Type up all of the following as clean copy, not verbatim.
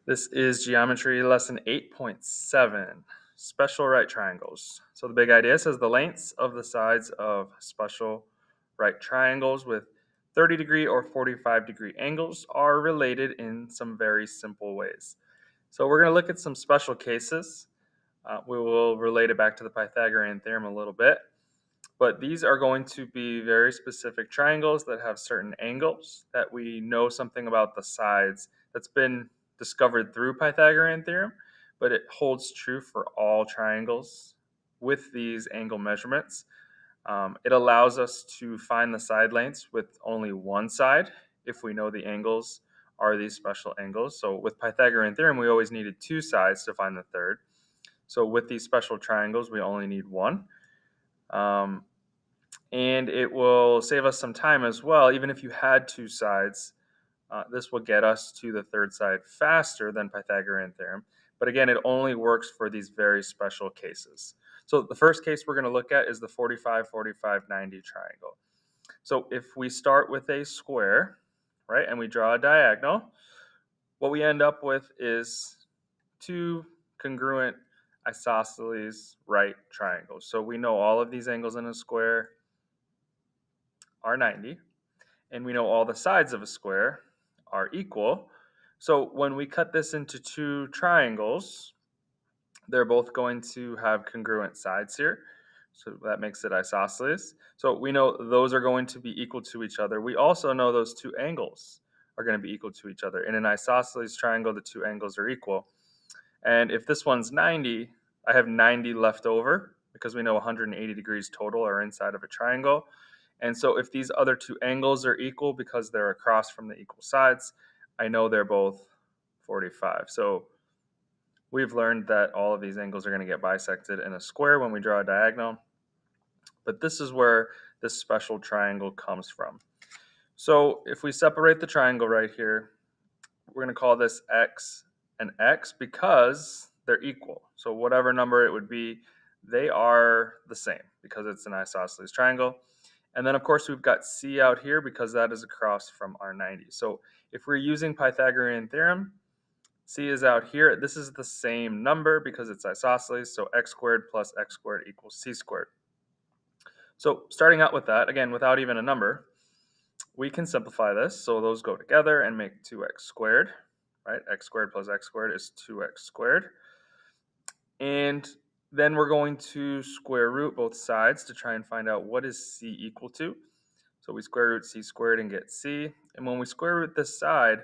This is geometry lesson 8.7, special right triangles. So the big idea says the lengths of the sides of special right triangles with 30-degree or 45-degree angles are related in some very simple ways. So we're going to look at some special cases. We will relate it back to the Pythagorean theorem a little bit. But these are going to be very specific triangles that have certain angles that we know something about the sides that's been discovered through Pythagorean theorem, but it holds true for all triangles with these angle measurements. It allows us to find the side lengths with only one side if we know the angles are these special angles. So with Pythagorean theorem, we always needed two sides to find the third. So with these special triangles, we only need one. Um, and it will save us some time as well. Even if you had two sides, this will get us to the third side faster than Pythagorean theorem. But again, it only works for these very special cases. So the first case we're going to look at is the 45, 45, 90 triangle. So if we start with a square, right, and we draw a diagonal, what we end up with is two congruent isosceles right triangles. So we know all of these angles in a square are 90, and we know all the sides of a square are equal. So when we cut this into two triangles, they're both going to have congruent sides here. So that makes it isosceles. So we know those are going to be equal to each other. We also know those two angles are going to be equal to each other. In an isosceles triangle, the two angles are equal. And if this one's 90, I have 90 left over because we know 180 degrees total are inside of a triangle. And so if these other two angles are equal because they're across from the equal sides, I know they're both 45. So we've learned that all of these angles are going to get bisected in a square when we draw a diagonal. But this is where this special triangle comes from. So if we separate the triangle right here, we're going to call this x and x because they're equal. So whatever number it would be, they are the same because it's an isosceles triangle. And then, of course, we've got c out here because that is across from our 90. So if we're using Pythagorean theorem, c is out here. This is the same number because it's isosceles, so x squared plus x squared equals c squared. So starting out with that, again, without even a number, we can simplify this. So those go together and make 2x squared, right? X squared plus x squared is 2x squared. And then we're going to square root both sides to try and find out what is c equal to. So we square root c squared and get c. And when we square root this side,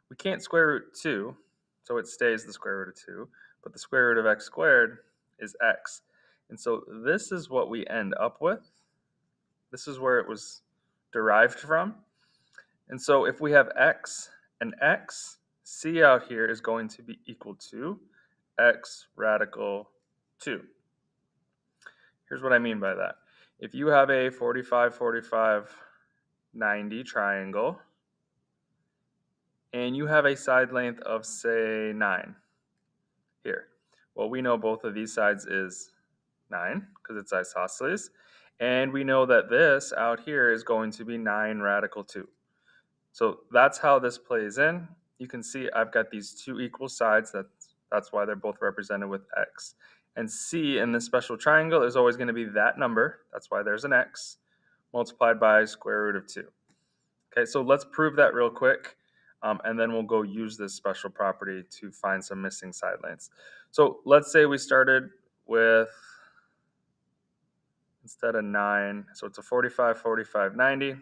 we can't square root 2, so it stays the square root of 2. But the square root of x squared is x. And so this is what we end up with. This is where it was derived from. And so if we have x and x, c out here is going to be equal to x radical 2. Here's what I mean by that. If you have a 45, 45, 90 triangle, and you have a side length of, say, 9 here. Well, we know both of these sides is 9 because it's isosceles. And we know that this out here is going to be 9 radical 2. So that's how this plays in. You can see I've got these two equal sides. That's why they're both represented with x. And c in this special triangle is always going to be that number. That's why there's an x multiplied by square root of 2. Okay, so let's prove that real quick. And then we'll go use this special property to find some missing side lengths. So let's say we started with, instead of 9, so it's a 45, 45, 90.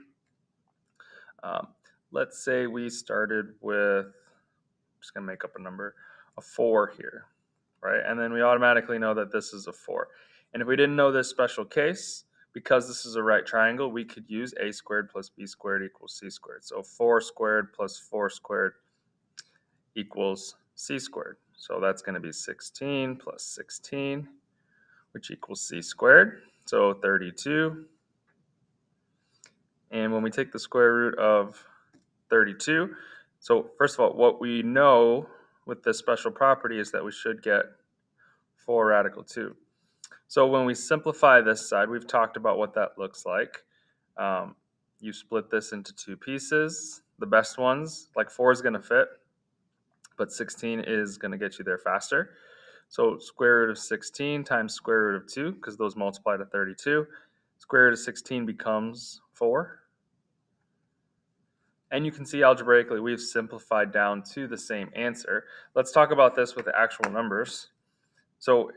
Let's say we started with, I'm just going to make up a number, a 4 here, right? And then we automatically know that this is a 4. And if we didn't know this special case, because this is a right triangle, we could use a squared plus b squared equals c squared. So 4 squared plus 4 squared equals c squared. So that's going to be 16 plus 16, which equals c squared. So 32. And when we take the square root of 32, so first of all, what we know with this special property is that we should get 4 radical 2. So when we simplify this side, we've talked about what that looks like. You split this into two pieces. The best ones, like 4 is going to fit. but 16 is going to get you there faster. So square root of 16 times square root of 2, because those multiply to 32. Square root of 16 becomes 4. And you can see algebraically we've simplified down to the same answer. Let's talk about this with the actual numbers. So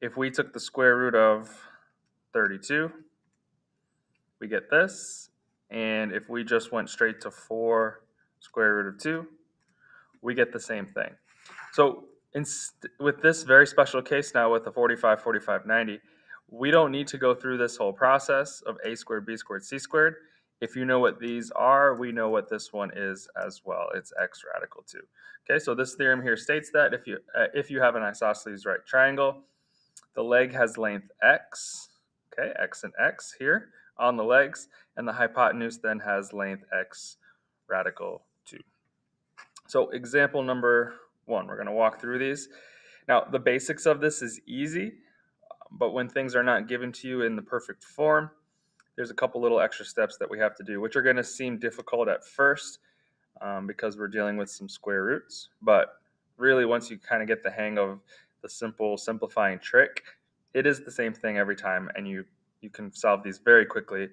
if we took the square root of 32, we get this. And if we just went straight to 4 square root of 2, we get the same thing. So with this very special case now with the 45, 45, 90, we don't need to go through this whole process of a squared, b squared, c squared. If you know what these are, we know what this one is as well. It's x radical 2. Okay, so this theorem here states that if you have an isosceles right triangle, the leg has length x, okay, x and x here on the legs, and the hypotenuse then has length x radical 2. So example number 1, we're going to walk through these. Now, the basics of this is easy, but when things are not given to you in the perfect form, there's a couple little extra steps that we have to do, which are going to seem difficult at first because we're dealing with some square roots. But really, once you kind of get the hang of the simple simplifying trick, it is the same thing every time, and you can solve these very quickly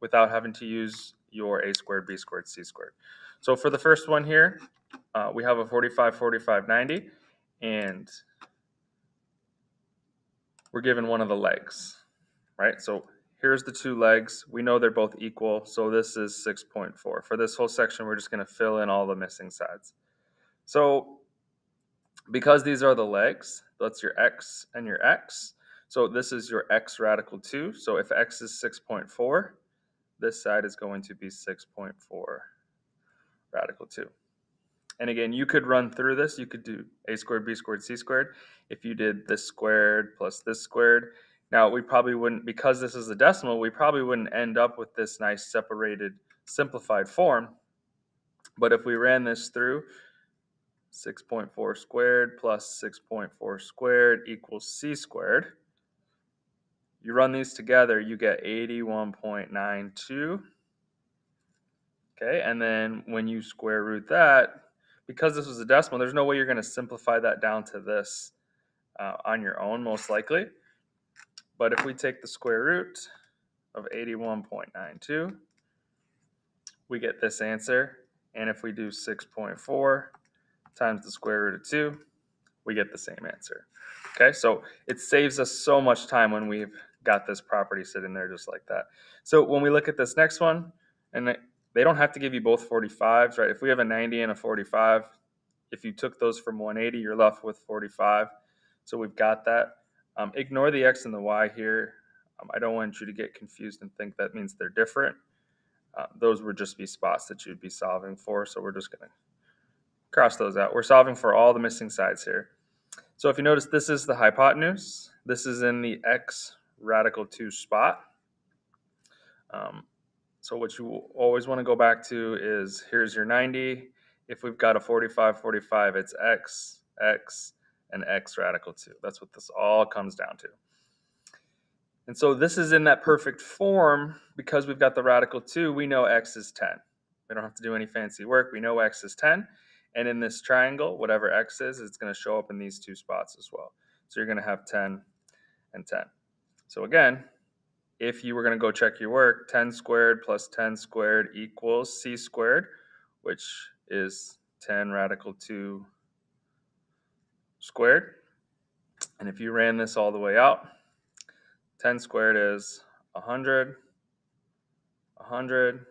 without having to use your a squared, b squared, c squared. So for the first one here, we have a 45, 45, 90, and we're given one of the legs, right? So here's the two legs. We know they're both equal, so this is 6.4. For this whole section, we're just going to fill in all the missing sides. So because these are the legs, that's your x and your x. So this is your x radical 2. So if x is 6.4, this side is going to be 6.4 radical 2. And again, you could run through this. You could do a squared, b squared, c squared. If you did this squared plus this squared. Now, we probably wouldn't, because this is a decimal, we probably wouldn't end up with this nice separated, simplified form. But if we ran this through, 6.4 squared plus 6.4 squared equals c squared. You run these together, you get 81.92. Okay, and then when you square root that, because this was a decimal, there's no way you're going to simplify that down to this on your own, most likely. But if we take the square root of 81.92, we get this answer. And if we do 6.4 times the square root of 2, we get the same answer. Okay, so it saves us so much time when we've got this property sitting there just like that. So when we look at this next one, and they don't have to give you both 45s, right? If we have a 90 and a 45, if you took those from 180, you're left with 45. So we've got that. Ignore the x and the y here. I don't want you to get confused and think that means they're different. Those would just be spots that you'd be solving for. So we're just going to cross those out. We're solving for all the missing sides here. So if you notice, this is the hypotenuse. This is in the x radical 2 spot. So what you always want to go back to is, here's your 90. If we've got a 45, 45, it's x, x, and x radical 2. That's what this all comes down to. And so this is in that perfect form because we've got the radical 2. We know x is 10. We don't have to do any fancy work. We know x is 10. And in this triangle, whatever x is, it's going to show up in these two spots as well. So you're going to have 10 and 10. So again, if you were going to go check your work, 10 squared plus 10 squared equals c squared, which is 10 radical 2 squared. And if you ran this all the way out, 10 squared is 100, 100,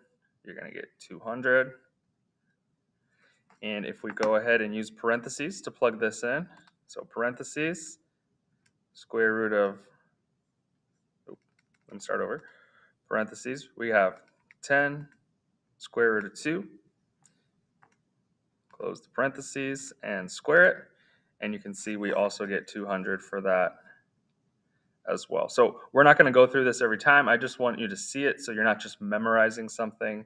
you're going to get 200. And if we go ahead and use parentheses to plug this in, so parentheses, square root of, let me start over, parentheses, we have 10 square root of 2, close the parentheses and square it, and you can see we also get 200 for that as well. So we're not going to go through this every time. I just want you to see it so you're not just memorizing something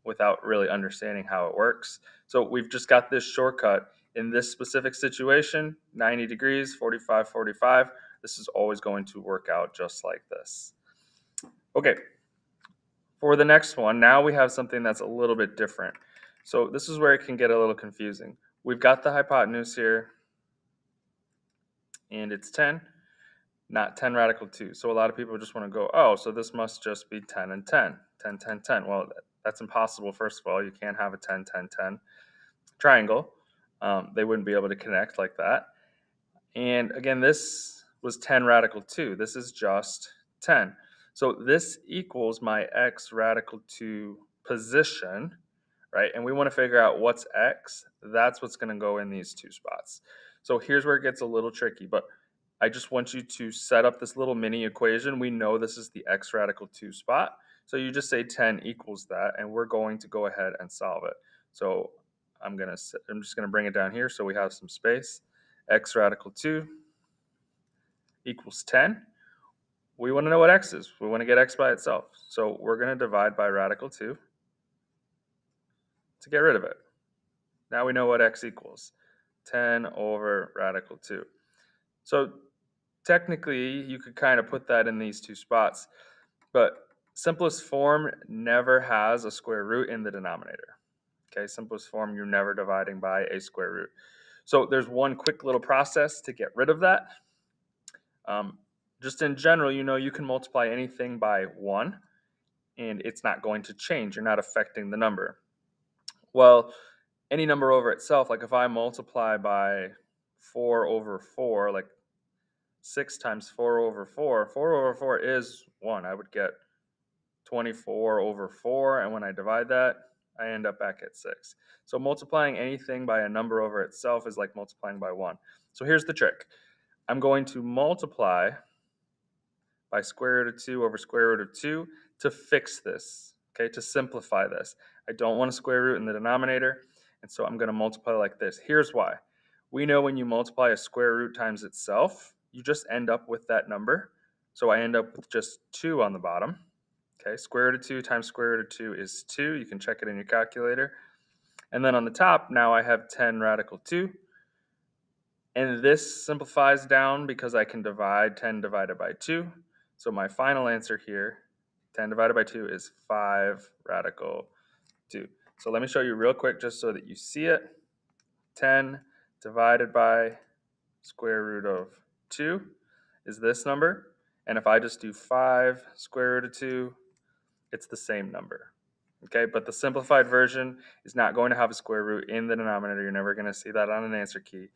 without really understanding how it works. So we've just got this shortcut. In this specific situation, 90 degrees, 45, 45, this is always going to work out just like this. Okay, for the next one, now we have something that's a little bit different. So this is where it can get a little confusing. we've got the hypotenuse here, and it's 10, not 10 radical 2. So a lot of people just want to go, oh, so this must just be 10 and 10, 10, 10, 10. Well, that's impossible, first of all. You can't have a 10, 10, 10 triangle. They wouldn't be able to connect like that. And again, this was 10 radical 2. This is just 10. So this equals my x radical 2 position, right? And we want to figure out what's x. That's what's going to go in these two spots. So here's where it gets a little tricky, but I just want you to set up this little mini equation. We know this is the x radical 2 spot. So you just say 10 equals that, and we're going to go ahead and solve it. So I'm just going to bring it down here so we have some space. X radical 2 equals 10. We want to know what x is. We want to get x by itself. So we're going to divide by radical 2 to get rid of it. Now we know what x equals. 10 over radical 2. So technically, you could kind of put that in these two spots, but simplest form never has a square root in the denominator. Okay, simplest form, you're never dividing by a square root. So there's one quick little process to get rid of that. Just in general, you can multiply anything by 1, and it's not going to change. You're not affecting the number. Well, any number over itself, like if I multiply by 4 over 4, like 6 times 4 over 4, 4 over 4 is 1. I would get 24 over 4, and when I divide that, I end up back at 6. So multiplying anything by a number over itself is like multiplying by 1. So here's the trick. I'm going to multiply by square root of 2 over square root of 2 to fix this, okay, to simplify this. I don't want a square root in the denominator, and so I'm going to multiply like this. Here's why. We know when you multiply a square root times itself, you just end up with that number. So I end up with just 2 on the bottom. Okay, square root of 2 times square root of 2 is 2. You can check it in your calculator. And then on the top, now I have 10 radical 2. And this simplifies down because I can divide 10 divided by 2. So my final answer here, 10 divided by 2, is 5 radical 2. So let me show you real quick just so that you see it. 10 divided by square root of 2 is this number. And if I just do 5 square root of 2, it's the same number. Okay, but the simplified version is not going to have a square root in the denominator. You're never going to see that on an answer key.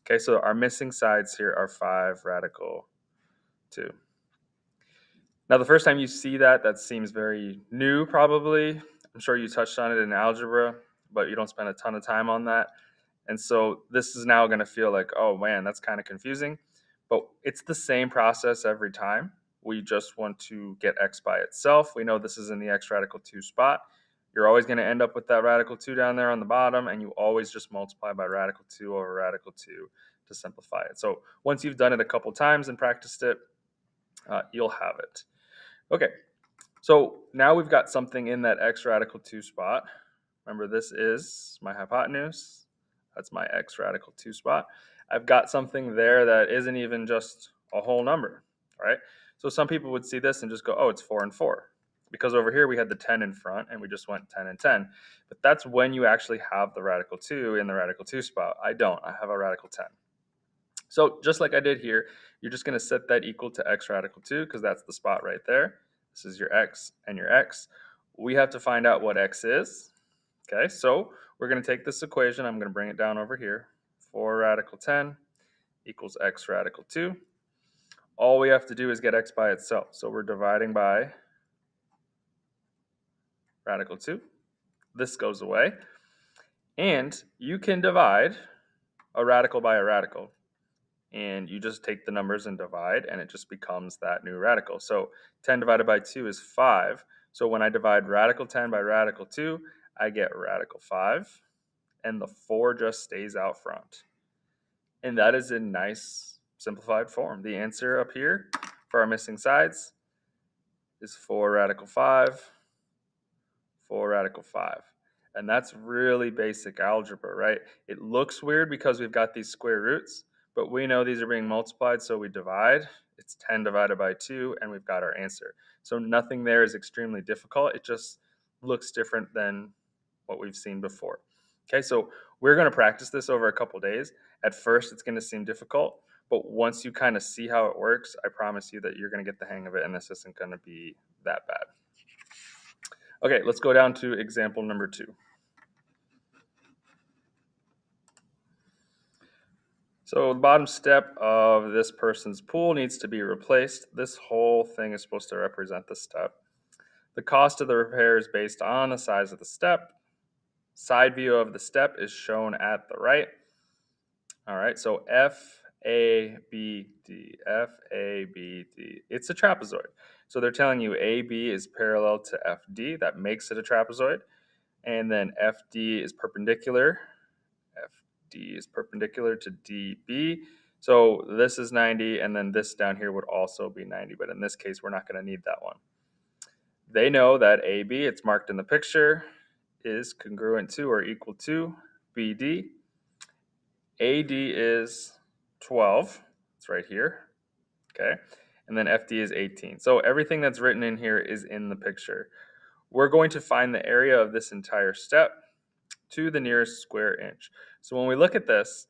Okay, so our missing sides here are 5 radical 2. Now, the first time you see that, that seems very new probably. I'm sure you touched on it in algebra, but you don't spend a ton of time on that. And so this is now going to feel like, oh man, that's kind of confusing. But it's the same process every time. We just want to get x by itself. We know this is in the x radical 2 spot. You're always going to end up with that radical 2 down there on the bottom, and you always just multiply by radical 2 over radical 2 to simplify it. So once you've done it a couple times and practiced it, you'll have it. Okay, so now we've got something in that x radical 2 spot. Remember, this is my hypotenuse. That's my x radical 2 spot. I've got something there that isn't even just a whole number, right? So some people would see this and just go, oh, it's 4 and 4. Because over here we had the 10 in front and we just went 10 and 10. But that's when you actually have the radical 2 in the radical 2 spot. I don't. I have a radical 10. So just like I did here, you're just going to set that equal to x radical 2 because that's the spot right there. This is your x and your x. We have to find out what x is. Okay, so we're going to take this equation. I'm going to bring it down over here. 4 radical 10 equals x radical 2. All we have to do is get x by itself. So we're dividing by radical 2. This goes away. And you can divide a radical by a radical. And you just take the numbers and divide, and it just becomes that new radical. So 10 divided by 2 is 5. So when I divide radical 10 by radical 2, I get radical 5. And the 4 just stays out front. And that is in nice simplified form. The answer up here for our missing sides is 4 radical 5, 4 radical 5. And that's really basic algebra, right? It looks weird because we've got these square roots, but we know these are being multiplied, so we divide. It's 10 divided by 2, and we've got our answer. So nothing there is extremely difficult. It just looks different than what we've seen before. Okay, so we're going to practice this over a couple days. At first, it's going to seem difficult, but once you kind of see how it works, I promise you that you're going to get the hang of it, and this isn't going to be that bad. Okay, let's go down to example number 2. So the bottom step of this person's pool needs to be replaced. This whole thing is supposed to represent the step. The cost of the repair is based on the size of the step. Side view of the step is shown at the right. All right, so FABD, FABD. It's a trapezoid. So they're telling you AB is parallel to FD. That makes it a trapezoid. And then FD is perpendicular. FD is perpendicular to DB. So this is 90, and then this down here would also be 90. But in this case, we're not going to need that one. They know that AB, it's marked in the picture, is congruent to or equal to BD. AD is 12. It's right here. Okay. And then FD is 18. So everything that's written in here is in the picture. We're going to find the area of this entire step to the nearest square inch. So when we look at this,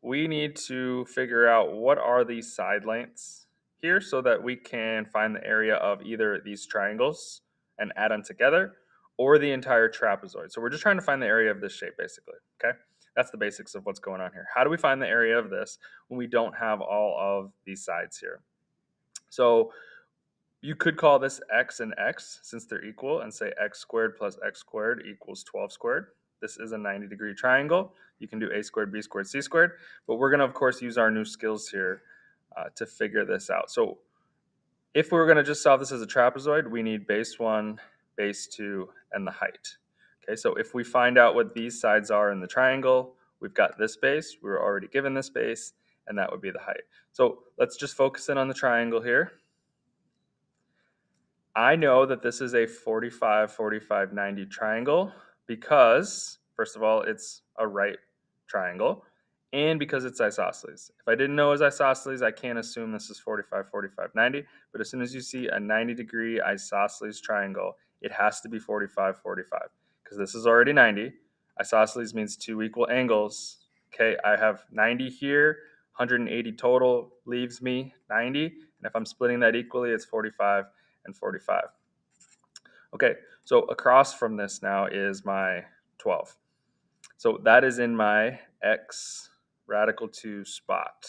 we need to figure out what are these side lengths here so that we can find the area of either these triangles and add them together or the entire trapezoid. So we're just trying to find the area of this shape basically, okay? That's the basics of what's going on here. How do we find the area of this when we don't have all of these sides here? So you could call this x and x since they're equal and say x squared plus x squared equals 12 squared. This is a 90-degree triangle. You can do a squared, b squared, c squared, but we're going to, of course, use our new skills here to figure this out. So if we were going to just solve this as a trapezoid, we need base 1, base 2, and the height. Okay, so if we find out what these sides are in the triangle, we've got this base. We were already given this base, and that would be the height. So let's just focus in on the triangle here. I know that this is a 45, 45, 90 triangle because, first of all, it's a right triangle and because it's isosceles. If I didn't know it was isosceles, I can't assume this is 45, 45, 90. But as soon as you see a 90-degree isosceles triangle, it has to be 45, 45 because this is already 90. Isosceles means two equal angles. Okay, I have 90 here, 180 total leaves me 90. And if I'm splitting that equally, it's 45 and 45. Okay, so across from this now is my 12. So that is in my x radical 2 spot.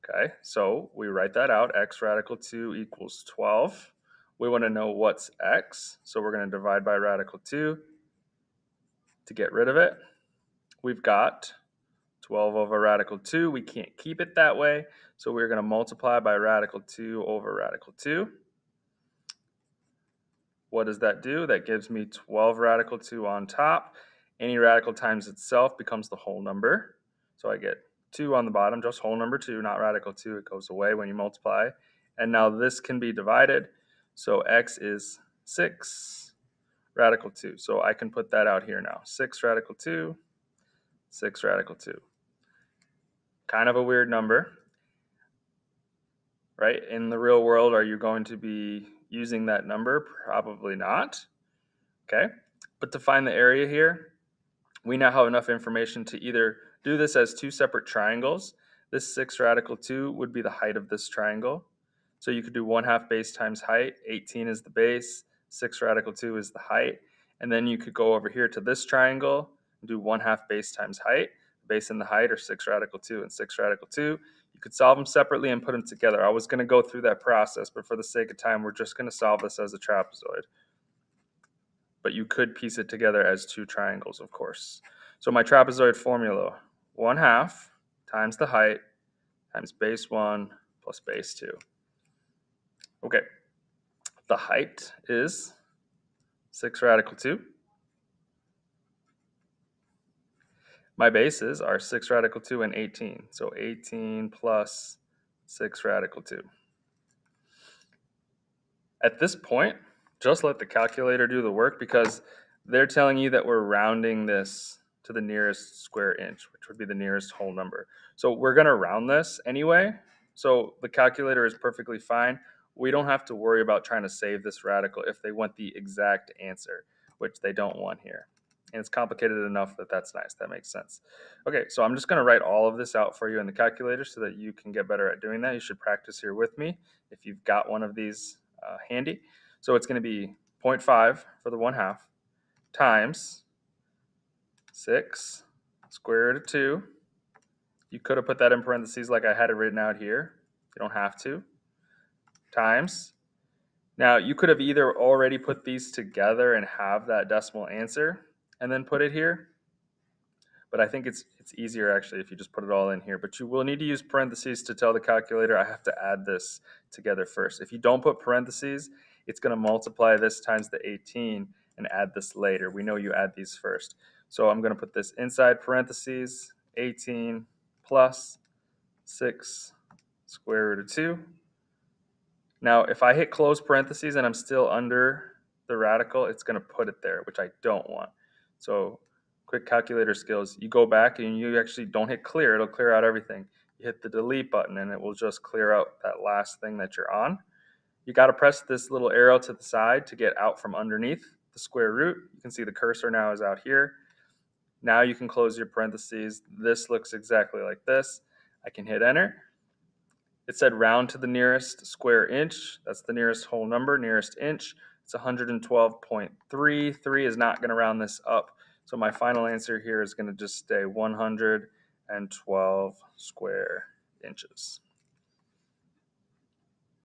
Okay, so we write that out. X radical 2 equals 12. We want to know what's x, so we're going to divide by radical 2 to get rid of it. We've got 12 over radical 2. We can't keep it that way, so we're going to multiply by radical 2 over radical 2. What does that do? That gives me 12 radical 2 on top. Any radical times itself becomes the whole number. So I get 2 on the bottom, just whole number 2, not radical 2. It goes away when you multiply. And now this can be divided. So x is 6 radical 2. So I can put that out here now. 6 radical 2, 6 radical 2. Kind of a weird number, right? In the real world, are you going to be using that number? Probably not. Okay, but to find the area here, we now have enough information to either do this as two separate triangles. This 6 radical 2 would be the height of this triangle. So you could do 1/2 base times height. 18 is the base, 6 radical 2 is the height. And then you could go over here to this triangle and do 1/2 base times height. Base and the height are 6 radical 2 and 6 radical 2. You could solve them separately and put them together. I was going to go through that process, but for the sake of time, we're just going to solve this as a trapezoid. But you could piece it together as two triangles, of course. So my trapezoid formula, 1/2 times the height times base 1 plus base 2. Okay, the height is 6 radical 2. My bases are 6 radical 2 and 18. So 18 plus 6 radical 2. At this point, just let the calculator do the work because they're telling you that we're rounding this to the nearest square inch, which would be the nearest whole number. So we're going to round this anyway. So the calculator is perfectly fine. We don't have to worry about trying to save this radical if they want the exact answer, which they don't want here. And it's complicated enough that that's nice. That makes sense. Okay, so I'm just going to write all of this out for you in the calculator so that you can get better at doing that. You should practice here with me if you've got one of these handy. So it's going to be 0.5 for the 1/2 times 6 square root of 2. You could have put that in parentheses like I had it written out here. You don't have to. Times. Now, you could have either already put these together and have that decimal answer and then put it here. But I think it's easier actually if you just put it all in here. But you will need to use parentheses to tell the calculator I have to add this together first. If you don't put parentheses, it's going to multiply this times the 18 and add this later. We know you add these first. So I'm going to put this inside parentheses, 18 plus 6 square root of 2. Now, if I hit close parentheses and I'm still under the radical, it's going to put it there, which I don't want. So quick calculator skills. You go back and you actually don't hit clear. It'll clear out everything. You hit the delete button and it will just clear out that last thing that you're on. You got to press this little arrow to the side to get out from underneath the square root. You can see the cursor now is out here. Now you can close your parentheses. This looks exactly like this. I can hit enter. It said round to the nearest square inch. That's the nearest whole number, nearest inch. It's 112.3. 3 is not going to round this up. So my final answer here is going to just stay 112 square inches.